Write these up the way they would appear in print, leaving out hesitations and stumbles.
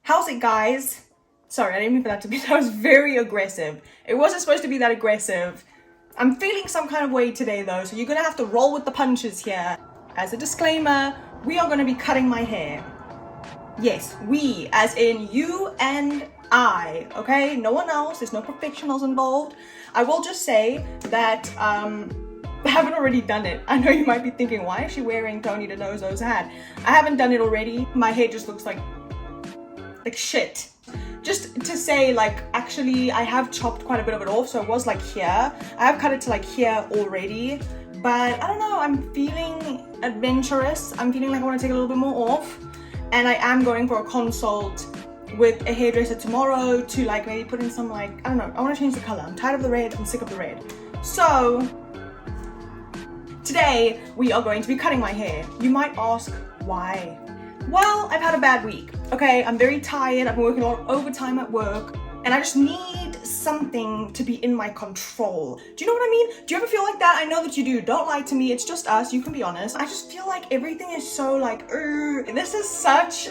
How's it, guys? Sorry, I didn't mean for that to be, that was very aggressive. It wasn't supposed to be that aggressive. I'm feeling some kind of way today though, so you're gonna have to roll with the punches here. As a disclaimer, we are gonna be cutting my hair. Yes, we, as in you and I, okay? No one else, there's no professionals involved. I will just say that, I haven't already done it. I know you might be thinking, why is she wearing Tony DiNozzo's hat? I haven't done it already. My hair just looks like shit. Just to say, like, actually I have chopped quite a bit of it off, so it was like here. I have cut it to like here already, but I don't know, I'm feeling adventurous. I'm feeling like I want to take a little bit more off, and I am going for a consult with a hairdresser tomorrow to like maybe put in some like, I don't know, I want to change the color. I'm tired of the red, I'm sick of the red. So today we are going to be cutting my hair. You might ask, why? Well, I've had a bad week, okay? I'm very tired, I've been working a lot of overtime at work, and I just need something to be in my control. Do you know what I mean? Do you ever feel like that? I know that you do. Don't lie to me, it's just us, you can be honest. I just feel like everything is so like, this is such,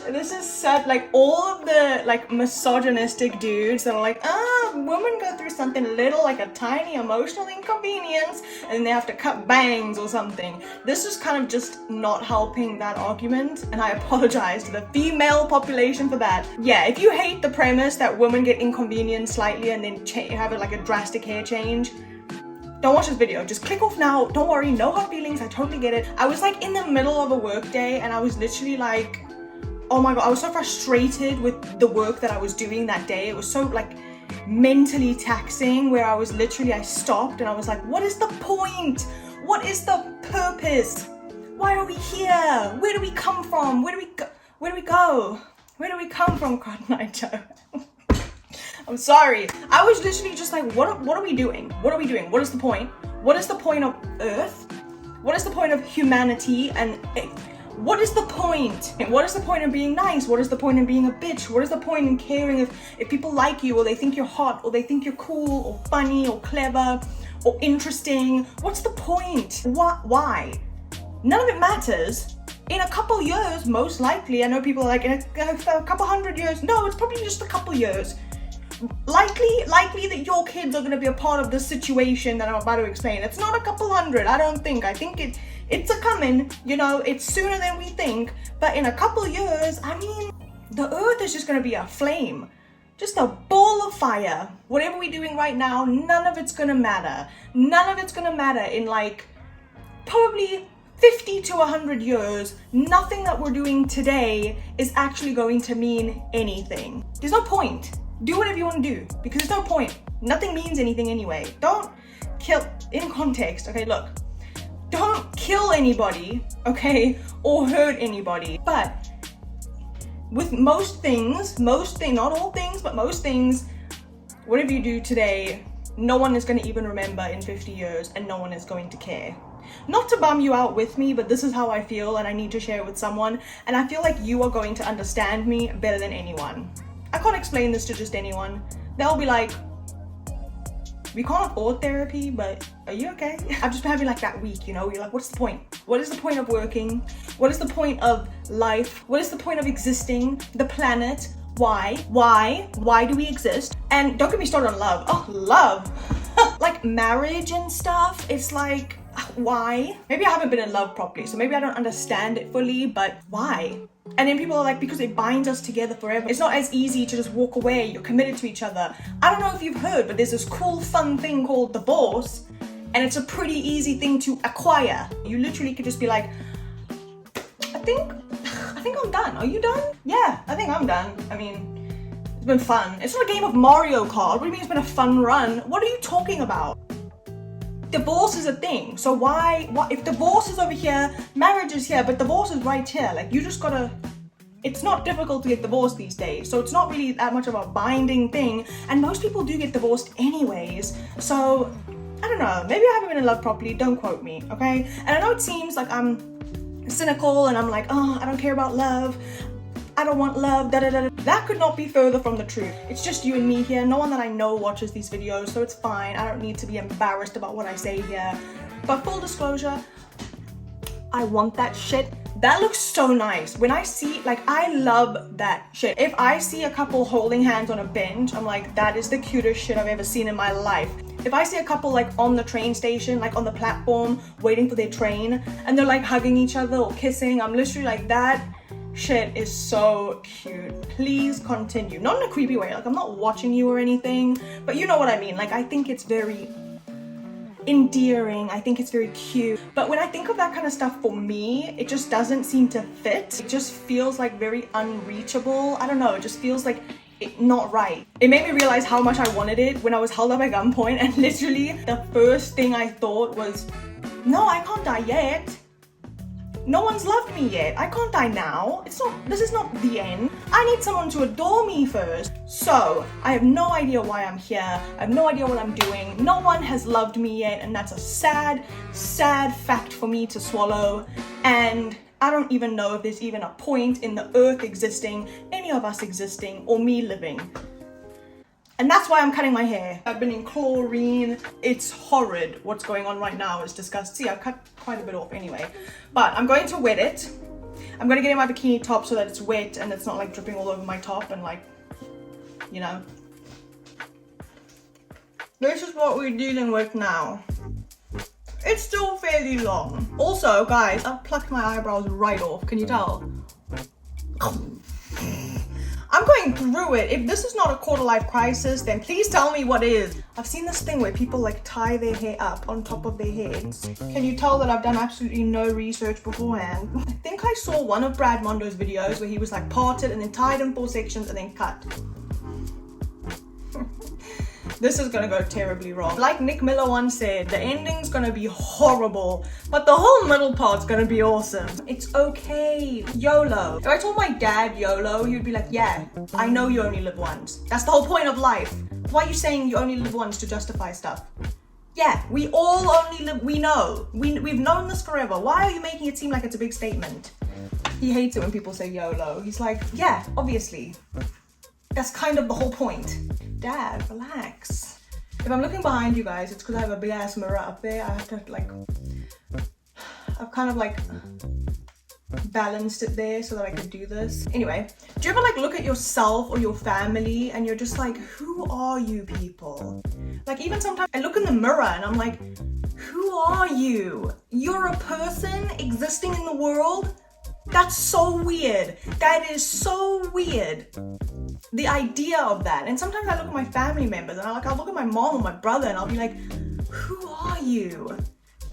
like all of the like misogynistic dudes that are like, women go through something little, like a tiny emotional inconvenience, and then they have to cut bangs or something. This is kind of just not helping that argument, and I apologize to the female population for that. Yeah, if you hate the premise that women get inconvenienced slightly and then have it like a drastic hair change, don't watch this video. Just click off now. Don't worry, no hard feelings. I totally get it. I was like in the middle of a work day and I was literally like, oh my god, I was so frustrated with the work that I was doing that day. It was so like mentally taxing, where I was literally, I stopped and I was like, what is the point? What is the purpose? Why are we here? Where do we come from? Where do we go? Where do we go? Where do we come from, Cotton Eye Joe? I'm sorry. I was literally just like, what are we doing? What are we doing? What is the point? What is the point of Earth? What is the point of humanity? And what is the point? What is the point of being nice? What is the point of being a bitch? What is the point in caring if people like you, or they think you're hot, or they think you're cool, or funny, or clever, or interesting? What's the point? Why? None of it matters. In a couple years, most likely, I know people are like, in a couple hundred years. No, it's probably just a couple years. Likely that your kids are going to be a part of this situation that I'm about to explain. It's not a couple hundred, I don't think. I think it's a coming, you know, it's sooner than we think. But in a couple years, I mean, the earth is just going to be a flame. Just a ball of fire. Whatever we're doing right now, none of it's going to matter. None of it's going to matter in like probably 50 to 100 years. Nothing that we're doing today is actually going to mean anything. There's no point. Do whatever you want to do, because there's no point. Nothing means anything anyway. Don't kill, in context, okay, look. Don't kill anybody, okay, or hurt anybody. But with most things, not all things, but most things, whatever you do today, no one is going to even remember in 50 years, and no one is going to care. Not to bum you out with me, but this is how I feel, and I need to share it with someone, and I feel like you are going to understand me better than anyone. I can't explain this to just anyone. They'll be like, we can't afford therapy, but are you okay? I've just been having like that week, you know, you're like, what's the point? What is the point of working? What is the point of life? What is the point of existing? The planet? Why? Why do we exist? And don't get me started on love. Oh, love. Like marriage and stuff, it's like, why? Maybe I haven't been in love properly, so maybe I don't understand it fully, but why? And then people are like, because it binds us together forever. It's not as easy to just walk away. You're committed to each other. I don't know if you've heard, but there's this cool, fun thing called divorce, and it's a pretty easy thing to acquire. You literally could just be like, I think I'm done. Are you done? Yeah, I think I'm done. I mean, it's been fun. It's not a game of Mario Kart. What do you mean it's been a fun run? What are you talking about? Divorce is a thing, so why if divorce is over here, marriage is here, but divorce is right here. Like, you just gotta, it's not difficult to get divorced these days, so it's not really that much of a binding thing, and most people do get divorced anyways. So I don't know, maybe I haven't been in love properly, don't quote me, okay? And I know it seems like I'm cynical and I'm like, oh, I don't care about love, I don't want love, That could not be further from the truth. It's just you and me here. No one that I know watches these videos, so it's fine. I don't need to be embarrassed about what I say here. But full disclosure, I want that shit That looks so nice. When I see, like, I love that shit. If I see a couple holding hands on a bench, I'm like, that is the cutest shit I've ever seen in my life. If I see a couple like on the train station, like on the platform, waiting for their train, and they're like hugging each other or kissing, I'm literally like, that shit is so cute. Please continue. Not in a creepy way, like I'm not watching you or anything, but you know what I mean. Like, I think it's very endearing, I think it's very cute. But when I think of that kind of stuff, for me, it just doesn't seem to fit. It just feels like very unreachable. I don't know, it just feels like not right. It made me realize how much I wanted it when I was held up at gunpoint, and literally the first thing I thought was, no, I can't die yet. No one's loved me yet. I can't die now. This is not the end. I need someone to adore me first. So I have no idea why I'm here. I have no idea what I'm doing. No one has loved me yet, and that's a sad, sad fact for me to swallow. And I don't even know if there's even a point in the earth existing, any of us existing, or me living. And that's why I'm cutting my hair. I've been in chlorine. It's horrid. What's going on right now is disgusting. See, I've cut quite a bit off anyway. But I'm going to wet it. I'm going to get in my bikini top so that it's wet and it's not like dripping all over my top and like, you know. This is what we're dealing with now. It's still fairly long. Also, guys, I've plucked my eyebrows right off. Can you tell? I'm going through it. If this is not a quarter-life crisis, then please tell me what is. I've seen this thing where people like tie their hair up on top of their heads. Can you tell that I've done absolutely no research beforehand? I think I saw one of Brad Mondo's videos where he was like parted and then tied in 4 sections and then cut. This is gonna go terribly wrong. Like Nick Miller once said, the ending's gonna be horrible, but the whole middle part's gonna be awesome. It's okay. YOLO. If I told my dad YOLO, he would be like, yeah, I know you only live once. That's the whole point of life. Why are you saying you only live once to justify stuff? Yeah, we all only live, we know. We've known this forever. Why are you making it seem like it's a big statement? He hates it when people say YOLO. He's like, yeah, obviously. That's kind of the whole point. Dad, relax. If I'm looking behind you guys, it's because I have a big ass mirror up there. I have to like, I've kind of like balanced it there so that I could do this. Anyway, do you ever like look at yourself or your family and you're just like, who are you people? Like even sometimes I look in the mirror and I'm like, who are you? You're a person existing in the world? That's so weird. That is so weird. The idea of that. And sometimes I look at my family members and I'll look at my mom or my brother and I'll be like, who are you?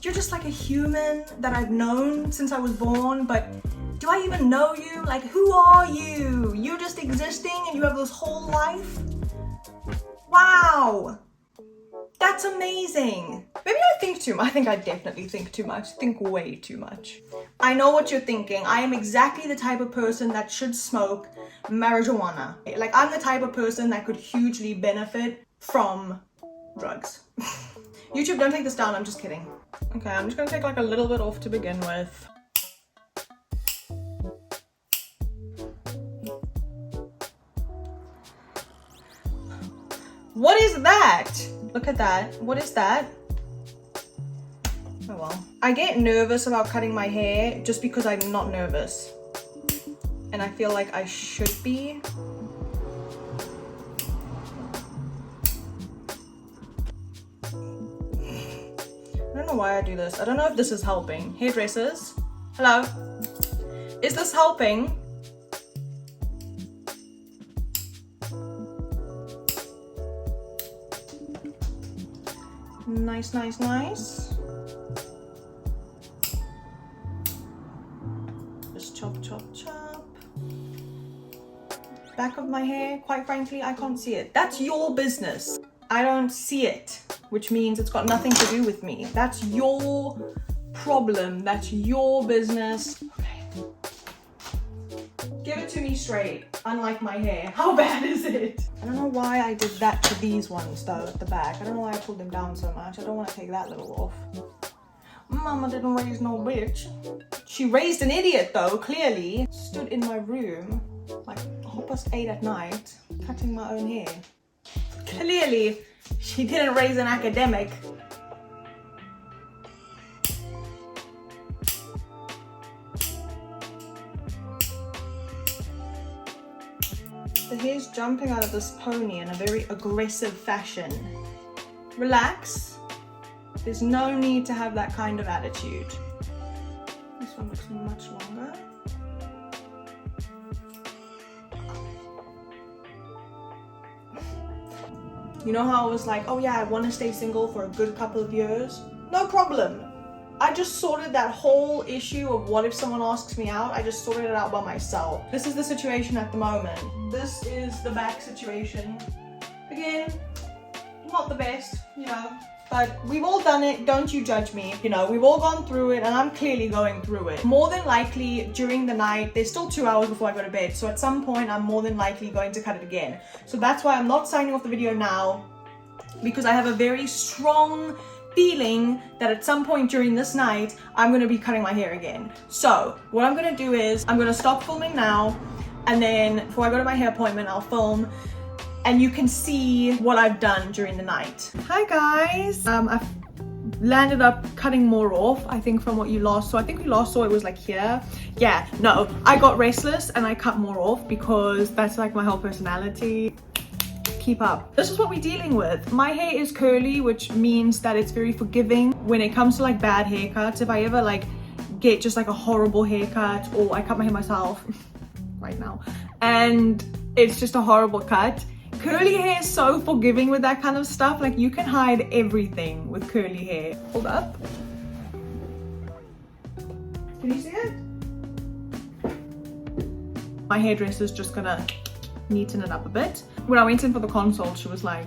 You're just like a human that I've known since I was born, but do I even know you? Like, who are you? You're just existing and you have this whole life? Wow. That's amazing. Maybe I think too much. I think I definitely think too much. Think way too much. I know what you're thinking. I am exactly the type of person that should smoke marijuana. Like, I'm the type of person that could hugely benefit from drugs. YouTube, don't take this down. I'm just kidding. Okay, I'm just gonna take like a little bit off to begin with. What is that? Look at that. What is that? Oh well. I get nervous about cutting my hair just because I'm not nervous. And I feel like I should be. I don't know why I do this. I don't know if this is helping. Hairdressers, hello? Is this helping? Nice, nice, nice. Just chop, chop, chop. Back of my hair, quite frankly, I can't see it. That's your business. I don't see it, which means it's got nothing to do with me. That's your problem. That's your business. Okay. Give it to me straight, unlike my hair. How bad is it? I don't know why I did that to these ones though, at the back. I don't know why I pulled them down so much. I don't want to take that little off. Mama didn't raise no bitch. She raised an idiot though, clearly. Stood in my room, like 8:30 at night, cutting my own hair. Clearly, she didn't raise an academic. The hair's jumping out of this pony in a very aggressive fashion. Relax. There's no need to have that kind of attitude. This one looks much longer. You know how I was like, oh yeah, I want to stay single for a good couple of years? No problem. I just sorted that whole issue of what if someone asks me out. I just sorted it out by myself. This is the situation at the moment. This is the back situation. Again, not the best, you know, but we've all done it. Don't you judge me. You know, we've all gone through it and I'm clearly going through it. More than likely during the night, there's still 2 hours before I go to bed. So at some point I'm more than likely going to cut it again. So that's why I'm not signing off the video now, because I have a very strong feeling that at some point during this night I'm going to be cutting my hair again. So what I'm going to do is I'm going to stop filming now, and then before I go to my hair appointment I'll film and you can see what I've done during the night. Hi guys, I've landed up cutting more off, I think, from what you last saw. I think we last saw it was like here. Yeah, no, I got restless and I cut more off because that's like my whole personality. Keep up. This is what we're dealing with. My hair is curly, which means that it's very forgiving when it comes to like bad haircuts. If I ever like get just like a horrible haircut, or I cut my hair myself right now and it's just a horrible cut, curly hair is so forgiving with that kind of stuff. Like you can hide everything with curly hair. Hold up. Can you see it? My hairdresser's just gonna neaten it up a bit. When I went in for the consult, she was like,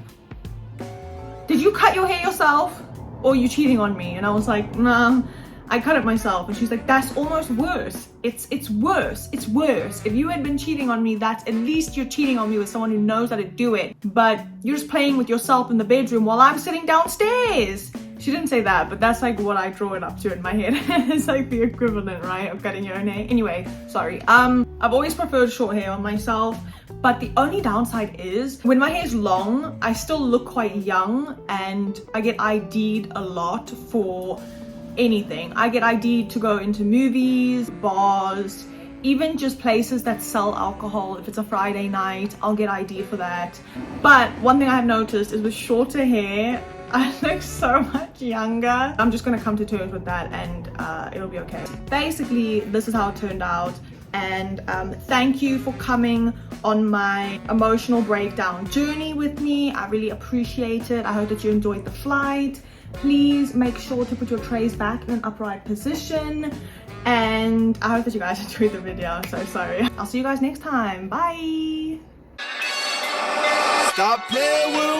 did you cut your hair yourself or are you cheating on me? And I was like, nah, I cut it myself. And she's like, that's almost worse. It's worse. It's worse. If you had been cheating on me, that's at least you're cheating on me with someone who knows how to do it. But you're just playing with yourself in the bedroom while I'm sitting downstairs. She didn't say that, but that's like what I draw it up to in my head. It's like the equivalent, right, of cutting your own hair. Anyway, sorry. I've always preferred short hair on myself, but the only downside is when my hair is long, I still look quite young and I get ID'd a lot for anything. I get ID'd to go into movies, bars, even just places that sell alcohol. If it's a Friday night, I'll get ID'd for that. But one thing I have noticed is with shorter hair, I look so much younger. I'm just gonna come to terms with that and it'll be okay. Basically, this is how it turned out. And thank you for coming on my emotional breakdown journey with me. I really appreciate it. I hope that you enjoyed the flight. Please make sure to put your trays back in an upright position. And I hope that you guys enjoyed the video. I'm so sorry. I'll see you guys next time. Bye. Stop playing with